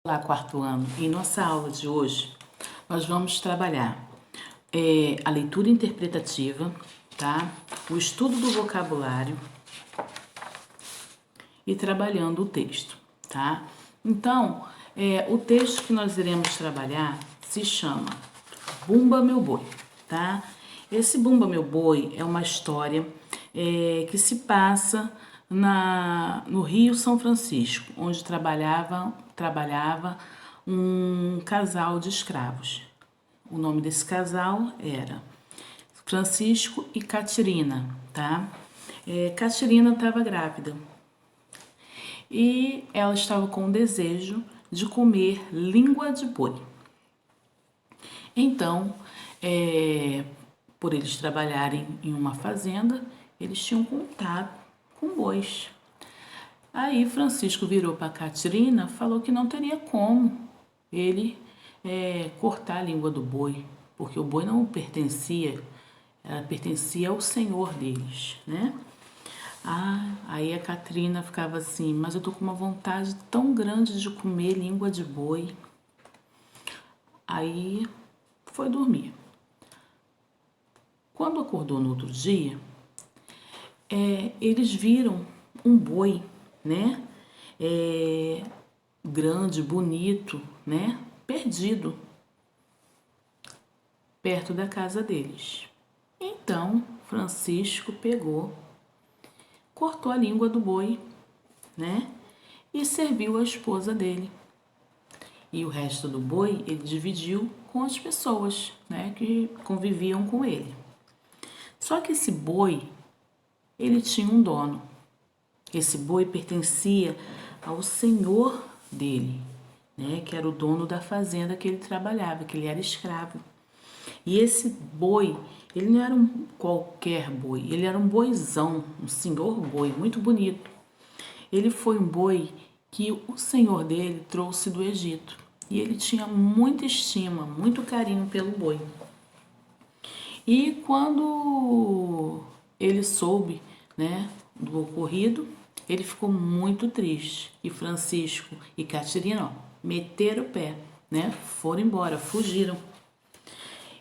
Olá, quarto ano. Em nossa aula de hoje, nós vamos trabalhar a leitura interpretativa, tá? O estudo do vocabulário e trabalhando o texto, tá? Então, o texto que nós iremos trabalhar se chama Bumba Meu Boi, tá? Esse Bumba Meu Boi é uma história que se passa no Rio São Francisco, onde trabalhava um casal de escravos. O nome desse casal era Francisco e Catirina, tá? Catirina estava grávida e ela estava com o desejo de comer língua de boi. Então, por eles trabalharem em uma fazenda, eles tinham contato com bois. Aí Francisco virou para Catirina, falou que não teria como ele cortar a língua do boi, porque o boi não pertencia, ela pertencia ao senhor deles, né? Aí a Catrina ficava assim, mas eu tô com uma vontade tão grande de comer língua de boi. Aí foi dormir. Quando acordou no outro dia, eles viram um boi, né? Grande, bonito, né? Perdido perto da casa deles. Então Francisco pegou, cortou a língua do boi, né? E serviu à esposa dele. E o resto do boi ele dividiu com as pessoas, né, que conviviam com ele. Só que esse boi, ele tinha um dono. Esse boi pertencia ao senhor dele, né, que era o dono da fazenda que ele trabalhava, que ele era escravo. E esse boi, ele não era um qualquer boi, ele era um boizão, um senhor boi, muito bonito. Ele foi um boi que o senhor dele trouxe do Egito. E ele tinha muita estima, muito carinho pelo boi. E quando ele soube, né, do ocorrido, ele ficou muito triste. E Francisco e Catirina, meteram o pé, né, foram embora, fugiram.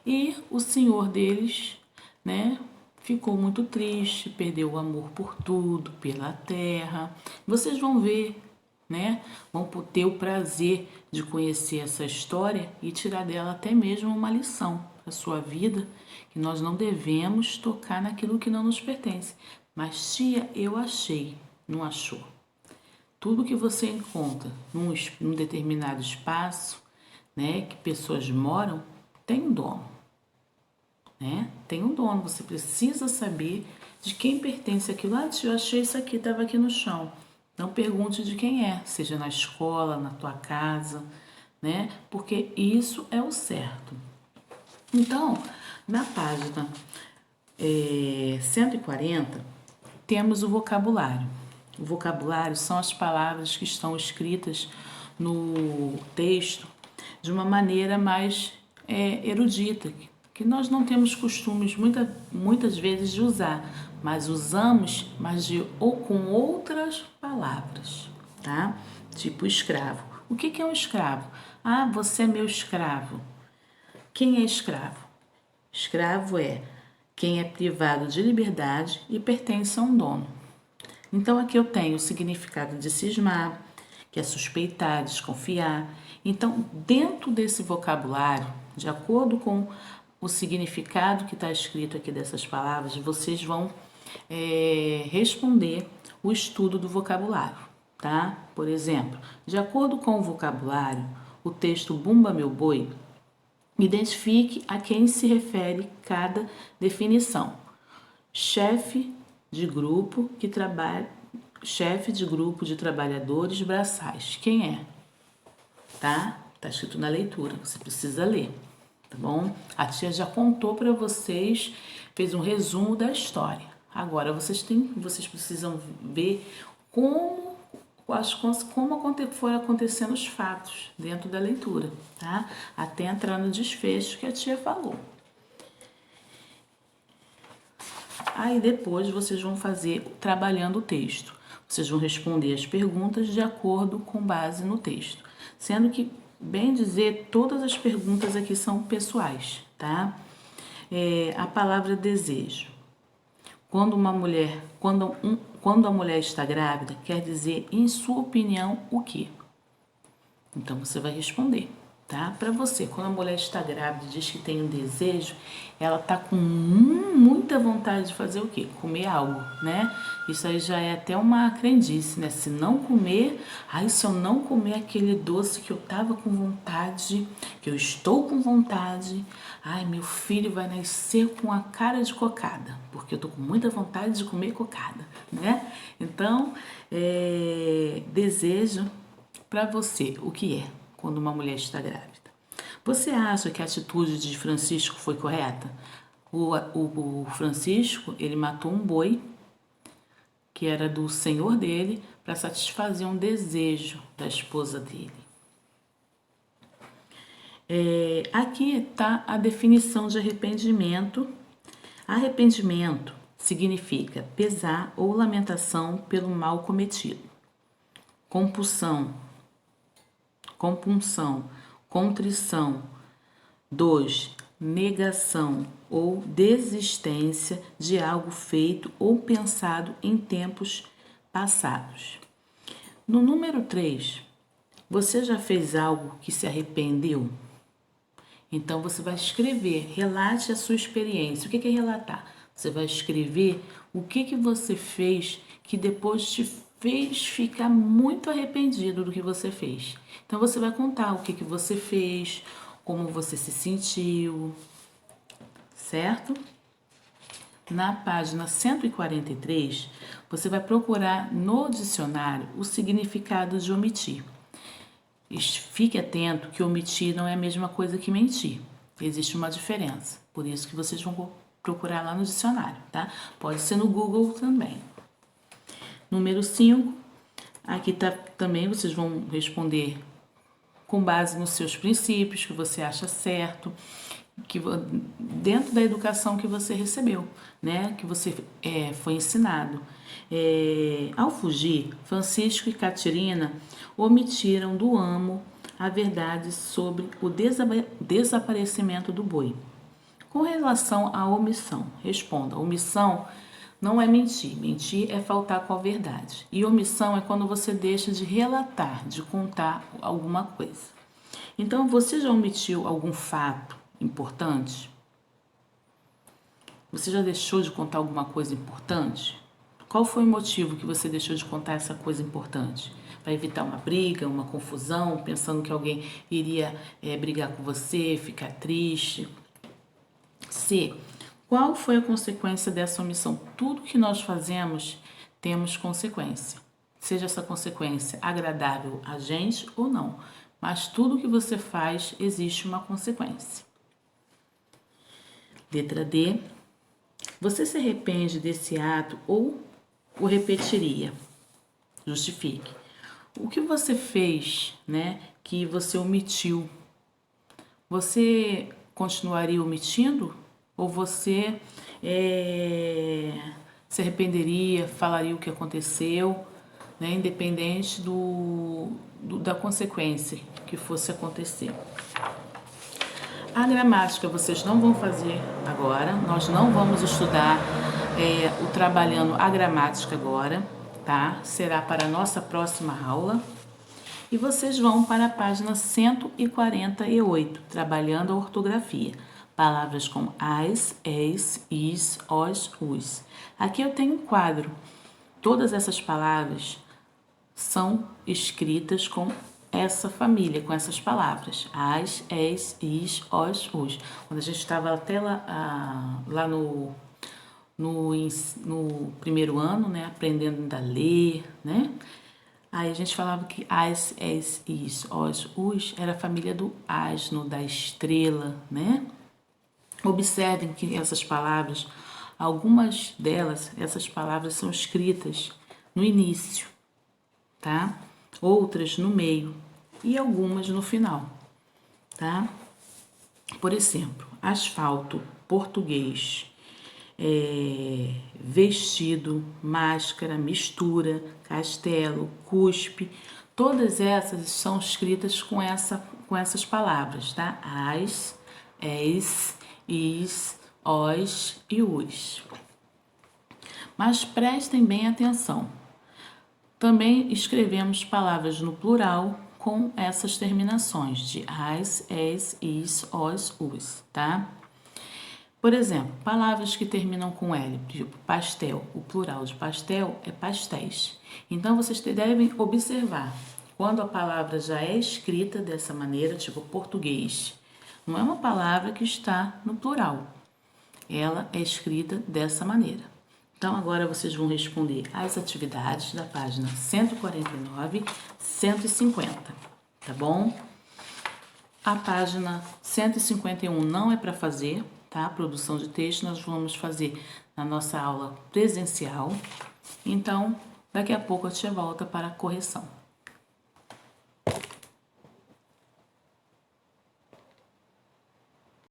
E o senhor deles, né, ficou muito triste, perdeu o amor por tudo, pela terra. Vocês vão ver, né? Vão ter o prazer de conhecer essa história e tirar dela até mesmo uma lição para sua vida, que nós não devemos tocar naquilo que não nos pertence. Mas tia, eu achei, não achou. Tudo que você encontra num determinado espaço, né, que pessoas moram, tem um dono, né? Tem um dono, você precisa saber de quem pertence aquilo. Tia, eu achei isso aqui, estava aqui no chão. Não pergunte de quem é, seja na escola, na tua casa, né? Porque isso é o certo. Então, na página 140, temos o vocabulário. O vocabulário são as palavras que estão escritas no texto de uma maneira mais erudita, que nós não temos costumes muitas vezes de usar, mas usamos, ou com outras palavras, tá? Tipo escravo. O que é um escravo? Ah, você é meu escravo. Quem é escravo? Escravo é quem é privado de liberdade e pertence a um dono. Então aqui eu tenho o significado de cismar, que é suspeitar, desconfiar. Então, dentro desse vocabulário, de acordo com o significado que está escrito aqui dessas palavras, vocês vão responder o estudo do vocabulário, tá? Por exemplo, de acordo com o vocabulário, o texto Bumba Meu Boi, identifique a quem se refere cada definição. Chefe de grupo de trabalhadores braçais. Quem é? Tá? Tá escrito na leitura, você precisa ler, tá bom? A tia já contou para vocês, fez um resumo da história. Agora vocês precisam ver como foram acontecendo os fatos dentro da leitura, tá? Até entrar no desfecho que a tia falou. Aí depois vocês vão fazer trabalhando o texto. Vocês vão responder as perguntas de acordo com base no texto. Sendo que, bem dizer, todas as perguntas aqui são pessoais, tá? A palavra desejo. Quando a mulher está grávida, quer dizer, em sua opinião, o quê? Então você vai responder, tá? Para você, quando a mulher está grávida e diz que tem um desejo, ela tá com muita vontade de fazer o quê? Comer algo, né? Isso aí já é até uma crendice, né? Se não comer, se eu não comer aquele doce que eu tava com vontade, que eu estou com vontade, meu filho vai nascer com a cara de cocada, porque eu tô com muita vontade de comer cocada, né? Então, desejo para você, o que é quando uma mulher está grávida? Você acha que a atitude de Francisco foi correta? O Francisco, ele matou um boi, que era do senhor dele, para satisfazer um desejo da esposa dele. Aqui está a definição de arrependimento. Arrependimento significa pesar ou lamentação pelo mal cometido. Compunção, contrição. 2. Negação ou desistência de algo feito ou pensado em tempos passados. No número 3, você já fez algo que se arrependeu? Então você vai escrever, relate a sua experiência. O que é relatar? Você vai escrever o que você fez que depois te fez ficar muito arrependido do que você fez. Então você vai contar o que você fez, como você se sentiu, certo? Na página 143, você vai procurar no dicionário o significado de omitir. Fique atento que omitir não é a mesma coisa que mentir. Existe uma diferença. Por isso que vocês vão procurar lá no dicionário, tá? Pode ser no Google também. Número 5, aqui tá também, vocês vão responder com base nos seus princípios, que você acha certo, que dentro da educação que você recebeu, né? Que você foi ensinado. Ao fugir, Francisco e Catirina omitiram do amo a verdade sobre o desaparecimento do boi. Com relação à omissão, responda: omissão não é mentir. Mentir é faltar com a verdade. E omissão é quando você deixa de relatar, de contar alguma coisa. Então, você já omitiu algum fato importante? Você já deixou de contar alguma coisa importante? Qual foi o motivo que você deixou de contar essa coisa importante? Para evitar uma briga, uma confusão, pensando que alguém iria brigar com você, ficar triste? C. Qual foi a consequência dessa omissão? Tudo que nós fazemos temos consequência. Seja essa consequência agradável a gente ou não. Mas tudo que você faz existe uma consequência. Letra D. Você se arrepende desse ato ou o repetiria? Justifique. O que você fez, né, que você omitiu? Você continuaria omitindo? Ou você se arrependeria, falaria o que aconteceu, né, independente da consequência que fosse acontecer? A gramática vocês não vão fazer agora, nós não vamos estudar o trabalhando a gramática agora, tá? Será para a nossa próxima aula. E vocês vão para a página 148, trabalhando a ortografia. Palavras como as, es, is, os, us. Aqui eu tenho um quadro. Todas essas palavras são escritas com essa família, com essas palavras. As, es, is, os, us. Quando a gente estava até lá no primeiro ano, né, aprendendo a ler, né? Aí a gente falava que as, es, is, os, us era a família do asno, da estrela, né? Observem que essas palavras, algumas delas, essas palavras são escritas no início, tá? Outras no meio e algumas no final, tá? Por exemplo, asfalto, português. vestido, máscara, mistura, castelo, cuspe. Todas essas são escritas com essas palavras, tá? As, es, is, os e os. Mas prestem bem atenção. Também escrevemos palavras no plural com essas terminações de as, es, is, os, tá? Por exemplo, palavras que terminam com L, tipo pastel, o plural de pastel é pastéis. Então, vocês devem observar, quando a palavra já é escrita dessa maneira, tipo português, não é uma palavra que está no plural, ela é escrita dessa maneira. Então, agora vocês vão responder as atividades da página 149, 150, tá bom? A página 151 não é para fazer, tá? Produção de texto nós vamos fazer na nossa aula presencial. Então, daqui a pouco a tia volta para a correção.